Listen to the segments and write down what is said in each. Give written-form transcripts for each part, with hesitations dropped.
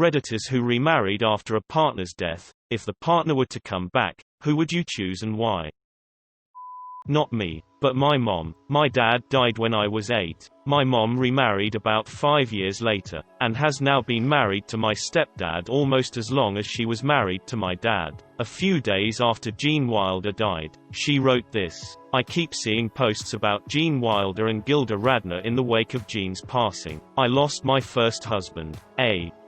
Redditors who remarried after a partner's death. If the partner were to come back, who would you choose and why? Not me, but my mom. My dad died when I was 8. My mom remarried about 5 years later, and has now been married to my stepdad almost as long as she was married to my dad. A few days after Gene Wilder died, she wrote this: "I keep seeing posts about Gene Wilder and Gilda Radner in the wake of Gene's passing. I lost my first husband,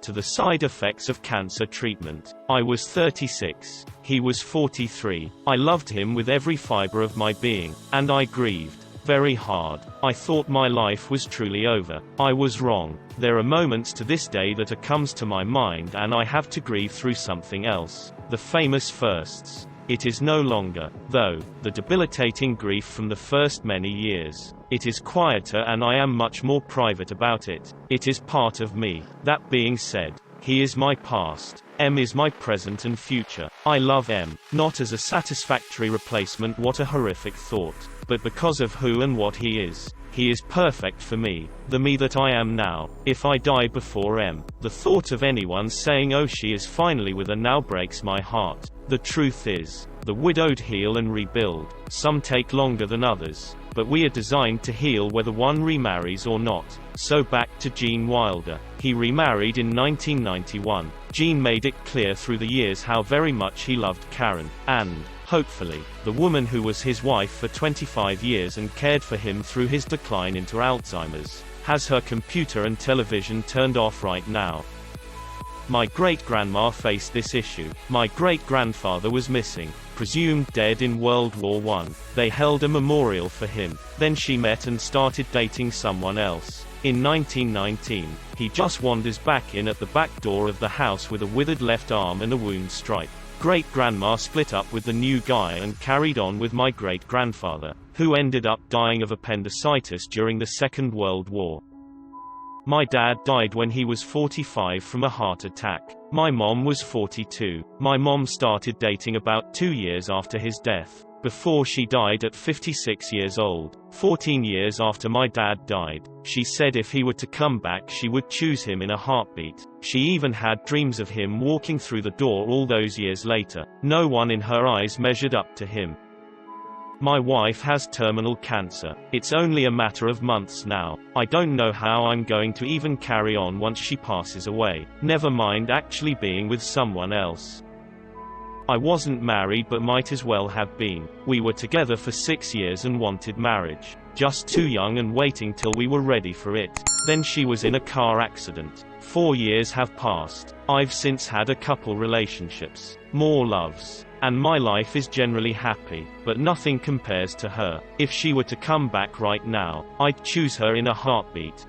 to the side effects of cancer treatment. I was 36. He was 43. I loved him with every fiber of my being, and I grieved very hard. I thought my life was truly over. I was wrong. There are moments to this day that comes to my mind and I have to grieve through something else. The famous firsts. It is no longer, though, the debilitating grief from the first many years. It is quieter and I am much more private about it. It is part of me. That being said, he is my past. M is my present and future. I love M, not as a satisfactory replacement, what a horrific thought, but because of who and what he is. He is perfect for me, the me that I am now. If I die before M, the thought of anyone saying oh she is finally with her now breaks my heart. The truth is, the widowed heal and rebuild. Some take longer than others, but we are designed to heal whether one remarries or not. So back to Gene Wilder. He remarried in 1991. Gene made it clear through the years how very much he loved Karen, and, hopefully, the woman who was his wife for 25 years and cared for him through his decline into Alzheimer's, has her computer and television turned off right now. My great-grandma faced this issue. My great-grandfather was missing, presumed dead in World War I. They held a memorial for him. Then she met and started dating someone else. In 1919, he just wanders back in at the back door of the house with a withered left arm and a wound stripe. Great-grandma split up with the new guy and carried on with my great-grandfather, who ended up dying of appendicitis during the Second World War. My dad died when he was 45 from a heart attack. My mom was 42. My mom started dating about 2 years after his death, before she died at 56 years old. 14 years after my dad died, she said if he were to come back she would choose him in a heartbeat. She even had dreams of him walking through the door all those years later. No one in her eyes measured up to him. My wife has terminal cancer. It's only a matter of months now. I don't know how I'm going to even carry on once she passes away, never mind actually being with someone else. I wasn't married but might as well have been. We were together for 6 years and wanted marriage. Just too young and waiting till we were ready for it. Then she was in a car accident. 4 years have passed. I've since had a couple relationships, more loves, and my life is generally happy, but nothing compares to her. If she were to come back right now, I'd choose her in a heartbeat.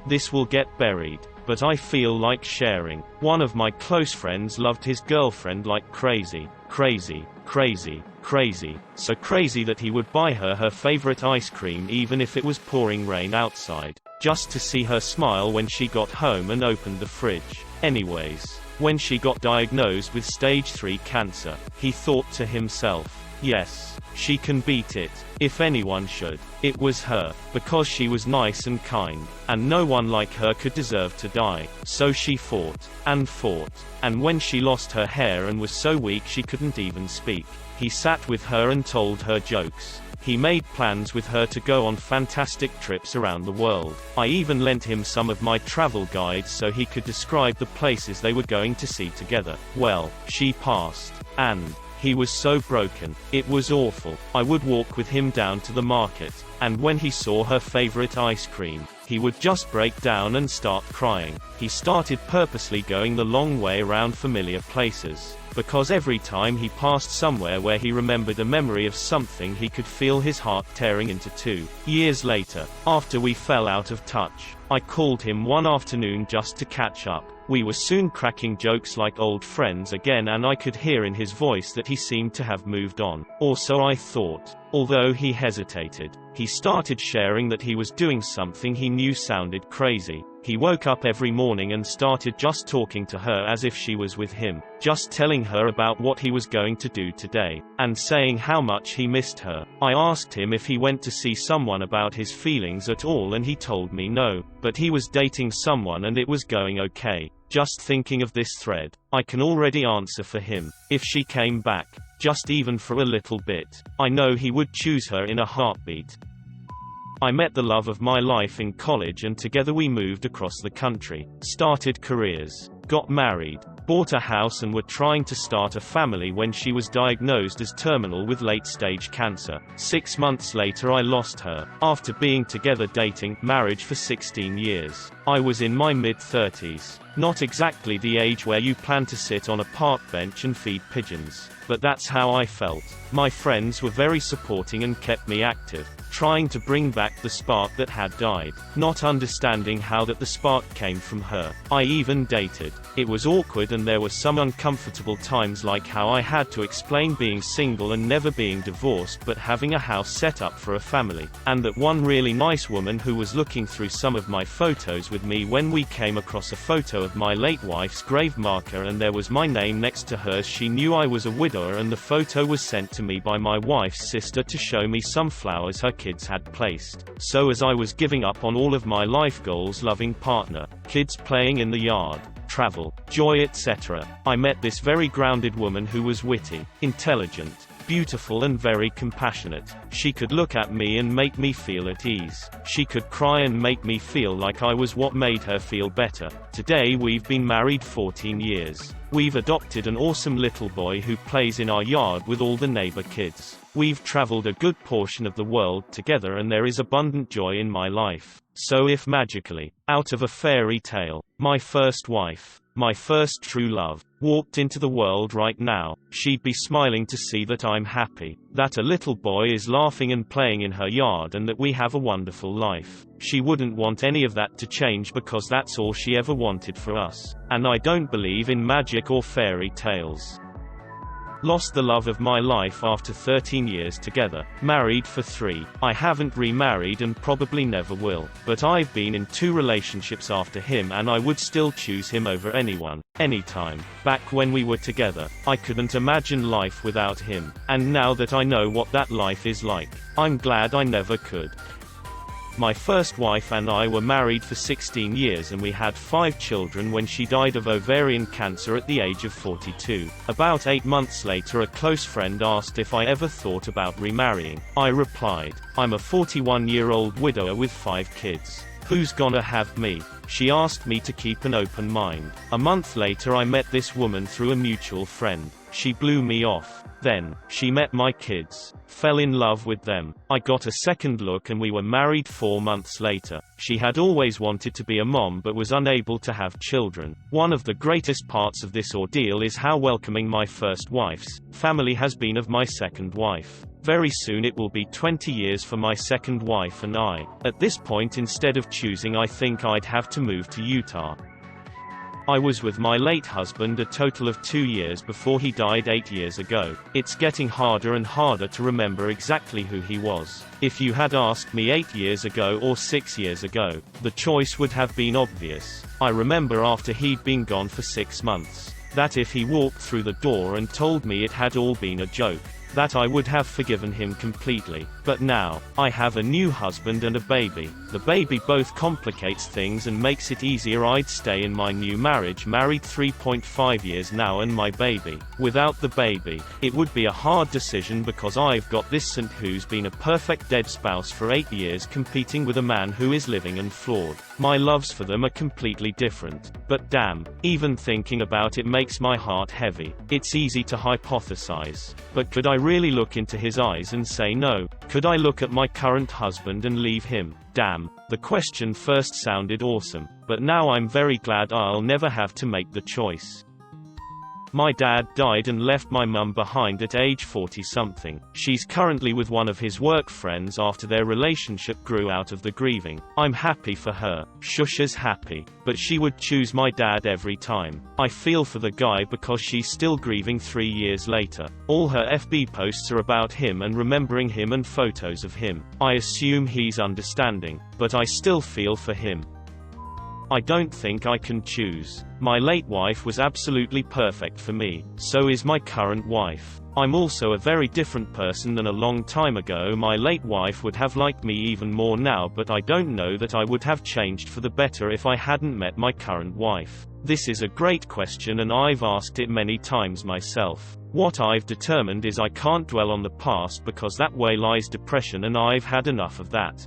This will get buried, but I feel like sharing. One of my close friends loved his girlfriend like crazy. Crazy, crazy, crazy. So crazy that he would buy her favorite ice cream even if it was pouring rain outside, just to see her smile when she got home and opened the fridge. Anyways, when she got diagnosed with stage 3 cancer, he thought to himself, yes, she can beat it. If anyone should, it was her, because she was nice and kind, and no one like her could deserve to die. So she fought, and fought, and when she lost her hair and was so weak she couldn't even speak, he sat with her and told her jokes. He made plans with her to go on fantastic trips around the world. I even lent him some of my travel guides so he could describe the places they were going to see together. Well, she passed, and he was so broken. It was awful. I would walk with him down to the market, and when he saw her favorite ice cream, he would just break down and start crying. He started purposely going the long way around familiar places, because every time he passed somewhere where he remembered a memory of something he could feel his heart tearing into two. Years later, after we fell out of touch, I called him one afternoon just to catch up. We were soon cracking jokes like old friends again, and I could hear in his voice that he seemed to have moved on. Or so I thought. Although he hesitated, he started sharing that he was doing something he knew sounded crazy. He woke up every morning and started just talking to her as if she was with him, just telling her about what he was going to do today, and saying how much he missed her. I asked him if he went to see someone about his feelings at all, and he told me no, but he was dating someone and it was going okay. Just thinking of this thread, I can already answer for him. If she came back, just even for a little bit, I know he would choose her in a heartbeat. I met the love of my life in college and together we moved across the country, started careers, got married, bought a house and were trying to start a family when she was diagnosed as terminal with late-stage cancer. 6 months later I lost her, after being together dating, marriage for 16 years. I was in my mid-30s. Not exactly the age where you plan to sit on a park bench and feed pigeons. But that's how I felt. My friends were very supporting and kept me active, trying to bring back the spark that had died, not understanding how that the spark came from her. I even dated. It was awkward and there were some uncomfortable times, like how I had to explain being single and never being divorced but having a house set up for a family, and that one really nice woman who was looking through some of my photos with me when we came across a photo of my late wife's grave marker and there was my name next to hers. She knew I was a widower and the photo was sent to me by my wife's sister to show me some flowers her kids had placed. So as I was giving up on all of my life goals, loving partner, kids playing in the yard, travel, joy, etc., I met this very grounded woman who was witty, intelligent, beautiful and very compassionate. She could look at me and make me feel at ease. She could cry and make me feel like I was what made her feel better. Today we've been married 14 years. We've adopted an awesome little boy who plays in our yard with all the neighbor kids. We've traveled a good portion of the world together and there is abundant joy in my life. So if magically, out of a fairy tale, my first wife, my first true love, walked into the world right now, she'd be smiling to see that I'm happy, that a little boy is laughing and playing in her yard and that we have a wonderful life. She wouldn't want any of that to change because that's all she ever wanted for us. And I don't believe in magic or fairy tales. Lost the love of my life after 13 years together, married for 3. I haven't remarried and probably never will. But I've been in 2 relationships after him and I would still choose him over anyone, anytime. Back when we were together, I couldn't imagine life without him. And now that I know what that life is like, I'm glad I never could. My first wife and I were married for 16 years and we had 5 children when she died of ovarian cancer at the age of 42. About 8 months later, a close friend asked if I ever thought about remarrying. I replied, I'm a 41-year-old widower with 5 kids. Who's gonna have me? She asked me to keep an open mind. A month later I met this woman through a mutual friend. She blew me off. Then, she met my kids, fell in love with them. I got a second look and we were married 4 months later. She had always wanted to be a mom but was unable to have children. One of the greatest parts of this ordeal is how welcoming my first wife's family has been of my second wife. Very soon it will be 20 years for my second wife and I. At this point, instead of choosing, I think I'd have to move to Utah. I was with my late husband a total of 2 years before he died 8 years ago. It's getting harder and harder to remember exactly who he was. If you had asked me 8 years ago or 6 years ago, the choice would have been obvious. I remember after he'd been gone for 6 months, that if he walked through the door and told me it had all been a joke, that I would have forgiven him completely. But now, I have a new husband and a baby. The baby both complicates things and makes it easier. I'd stay in my new marriage, married 3.5 years now, and my baby. Without the baby, it would be a hard decision because I've got this saint who's been a perfect dead spouse for 8 years competing with a man who is living and flawed. My loves for them are completely different. But damn, even thinking about it makes my heart heavy. It's easy to hypothesize. But could I really look into his eyes and say no? Could I look at my current husband and leave him? Damn, the question first sounded awesome, but now I'm very glad I'll never have to make the choice. My dad died and left my mum behind at age 40-something. She's currently with one of his work friends after their relationship grew out of the grieving. I'm happy for her. Shusha's happy. But she would choose my dad every time. I feel for the guy because she's still grieving 3 years later. All her FB posts are about him and remembering him and photos of him. I assume he's understanding, but I still feel for him. I don't think I can choose. My late wife was absolutely perfect for me, so is my current wife. I'm also a very different person than a long time ago. My late wife would have liked me even more now, but I don't know that I would have changed for the better if I hadn't met my current wife. This is a great question and I've asked it many times myself. What I've determined is I can't dwell on the past because that way lies depression and I've had enough of that.